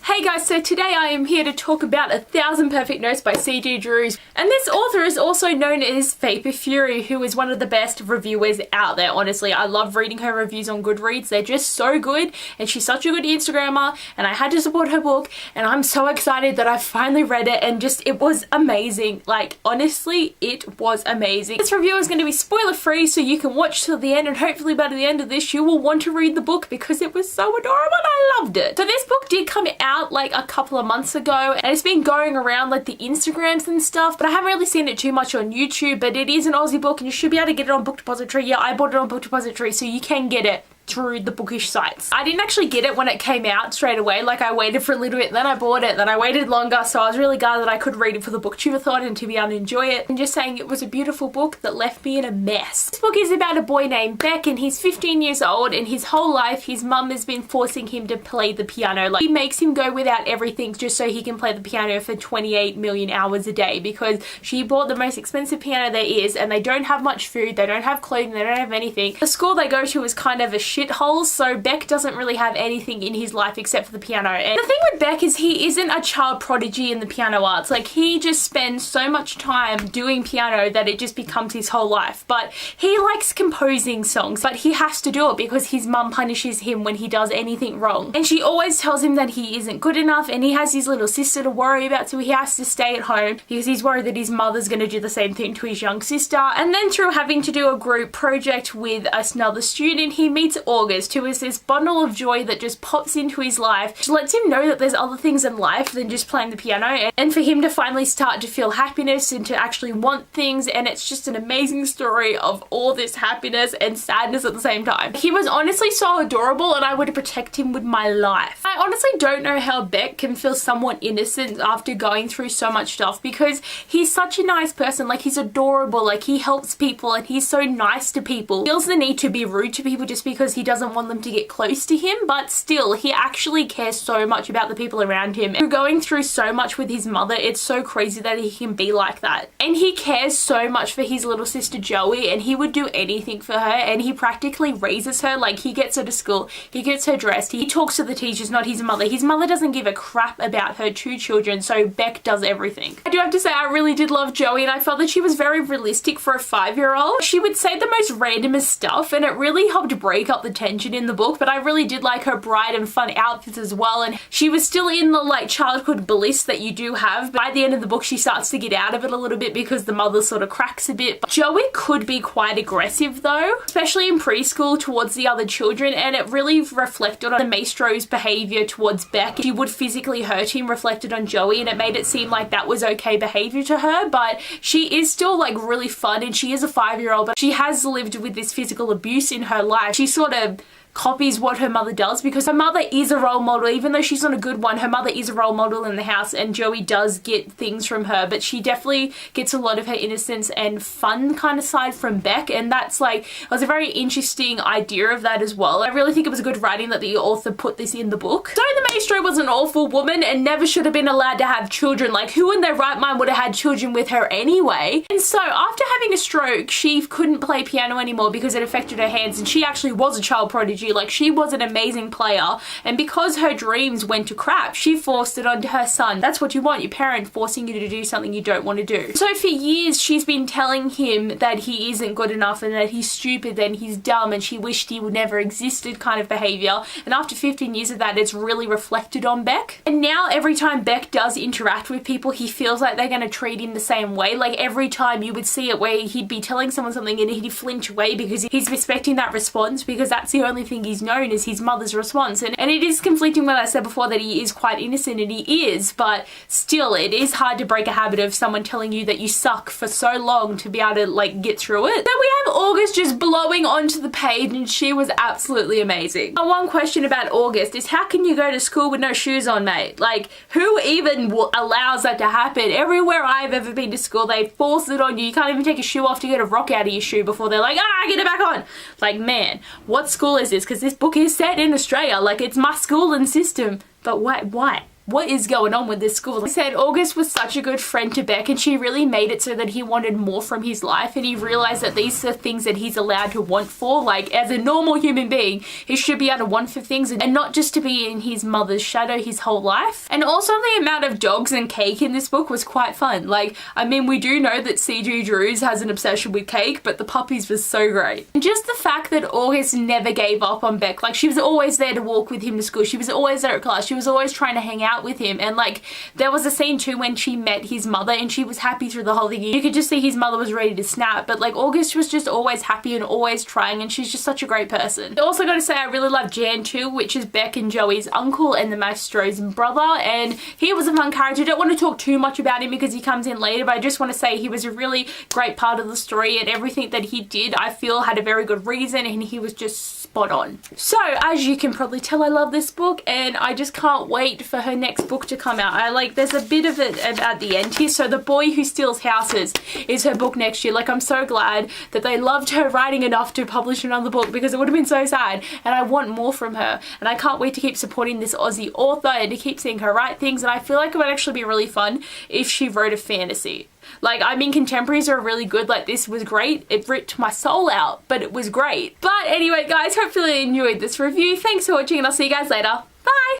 Hey guys, so today I am here to talk about 1,000 Perfect Notes by C.G. Drews. And this author is also known as Vapor Fury, who is one of the best reviewers out there, honestly. I love reading her reviews on Goodreads. They're just so good, and she's such a good Instagrammer, and I had to support her book, and I'm so excited that I finally read it, and just, it was amazing. Like, honestly, it was amazing. This review is going to be spoiler-free, so you can watch till the end, and hopefully by the end of this, you will want to read the book because it was so adorable and I loved it. So this book did come out like a couple of months ago, and it's been going around like the Instagrams and stuff, but I haven't really seen it too much on YouTube. But it is an Aussie book and you should be able to get it on Book Depository. Yeah, I bought it on Book Depository, so you can get it through the bookish sites. I didn't actually get it when it came out straight away. Like, I waited for a little bit, then I bought it, then I waited longer, so I was really glad that I could read it for the booktubeathon and to be able to enjoy it. And just saying, it was a beautiful book that left me in a mess. This book is about a boy named Beck, and he's 15 years old, and his whole life his mum has been forcing him to play the piano. Like, he makes him go without everything just so he can play the piano for 28 million hours a day, because she bought the most expensive piano there is, and they don't have much food, they don't have clothing, they don't have anything. The school they go to is kind of a shithole, so Beck doesn't really have anything in his life except for the piano. And the thing with Beck is he isn't a child prodigy in the piano arts. Like, he just spends so much time doing piano that it just becomes his whole life. But he likes composing songs, but he has to do it because his mum punishes him when he does anything wrong. And she always tells him that he isn't good enough, and he has his little sister to worry about, so he has to stay at home because he's worried that his mother's going to do the same thing to his young sister. And then through having to do a group project with another student, he meets August, who is this bundle of joy that just pops into his life. She lets him know that there's other things in life than just playing the piano, and for him to finally start to feel happiness and to actually want things. And it's just an amazing story of all this happiness and sadness at the same time. He was honestly so adorable, and I would protect him with my life. I honestly don't know how Beck can feel somewhat innocent after going through so much stuff, because he's such a nice person. Like, he's adorable, like, he helps people and he's so nice to people. He feels the need to be rude to people just because he doesn't want them to get close to him, but still, he actually cares so much about the people around him. And going through so much with his mother, it's so crazy that he can be like that. And he cares so much for his little sister Joey, and he would do anything for her, and he practically raises her. Like, he gets her to school, he gets her dressed, he talks to the teachers, not his mother. His mother doesn't give a crap about her two children, so Beck does everything. I do have to say, I really did love Joey, and I felt that she was very realistic for a 5-year-old. She would say the most randomest stuff, and it really helped break up the tension in the book. But I really did like her bright and fun outfits as well, and she was still in the like childhood bliss that you do have. But by the end of the book, she starts to get out of it a little bit because the mother sort of cracks a bit. But Joey could be quite aggressive though, especially in preschool towards the other children, and it really reflected on the maestro's behavior towards Beck. She would physically hurt him, reflected on Joey, and it made it seem like that was okay behavior to her. But she is still like really fun, and she is a 5-year-old, but she has lived with this physical abuse in her life. She sort of copies what her mother does, because her mother is a role model. Even though she's not a good one, her mother is a role model in the house, and Joey does get things from her, but she definitely gets a lot of her innocence and fun kind of side from Beck. And that's like, it was a very interesting idea of that as well. I really think it was good writing that the author put this in the book. So the maestro was an awful woman and never should have been allowed to have children. Like, who in their right mind would have had children with her anyway? And so after having a stroke, she couldn't play piano anymore because it affected her hands, and she actually was a child prodigy. Like, she was an amazing player, and because her dreams went to crap, she forced it onto her son. That's what you want, your parent forcing you to do something you don't want to do. So for years she's been telling him that he isn't good enough and that he's stupid and he's dumb, and she wished he would never existed kind of behavior. And after 15 years of that, it's really reflected on Beck. And now every time Beck does interact with people, he feels like they're going to treat him the same way. Like, every time you would see it where he'd be telling someone something and he'd flinch away because he's expecting that response, because that's the only thing he's known is his mother's response. And it is conflicting when I said before that he is quite innocent, and he is, but still, it is hard to break a habit of someone telling you that you suck for so long to be able to like get through it. Then we have August just blowing onto the page, and she was absolutely amazing. One question about August is, how can you go to school with no shoes on, mate? Like, who even allows that to happen? Everywhere I've ever been to school, they force it on you. You can't even take a shoe off to get a rock out of your shoe before they're like, get it back on. Like, man, what school is this? Because this book is set in Australia. Like, it's my schooling system. But why? what is going on with this school? He said August was such a good friend to Beck, and she really made it so that he wanted more from his life, and he realized that these are things that he's allowed to want for. Like, as a normal human being, he should be able to want for things and not just to be in his mother's shadow his whole life. And also the amount of dogs and cake in this book was quite fun. Like, I mean, we do know that C.G. Drews has an obsession with cake, but the puppies was so great. And just the fact that August never gave up on Beck. Like, she was always there to walk with him to school. She was always there at class. She was always trying to hang out with him. And like, there was a scene too when she met his mother and she was happy through the whole thing. You could just see his mother was ready to snap, but like August was just always happy and always trying, and she's just such a great person. I also got to say I really love Jan too, which is Beck and Joey's uncle and the Maestro's brother, and he was a fun character. I don't want to talk too much about him because he comes in later, but I just want to say he was a really great part of the story, and everything that he did I feel had a very good reason, and he was just spot on. So as you can probably tell, I love this book, and I just can't wait for her next book to come out. There's a bit of it at the end here. So The Boy Who Steals Houses is her book next year. Like, I'm so glad that they loved her writing enough to publish another book, because it would have been so sad, and I want more from her, and I can't wait to keep supporting this Aussie author and to keep seeing her write things. And I feel like it would actually be really fun if she wrote a fantasy. Like, I mean, contemporaries are really good. Like, this was great. It ripped my soul out, but it was great. But anyway, guys, hopefully you enjoyed this review. Thanks for watching, and I'll see you guys later. Bye!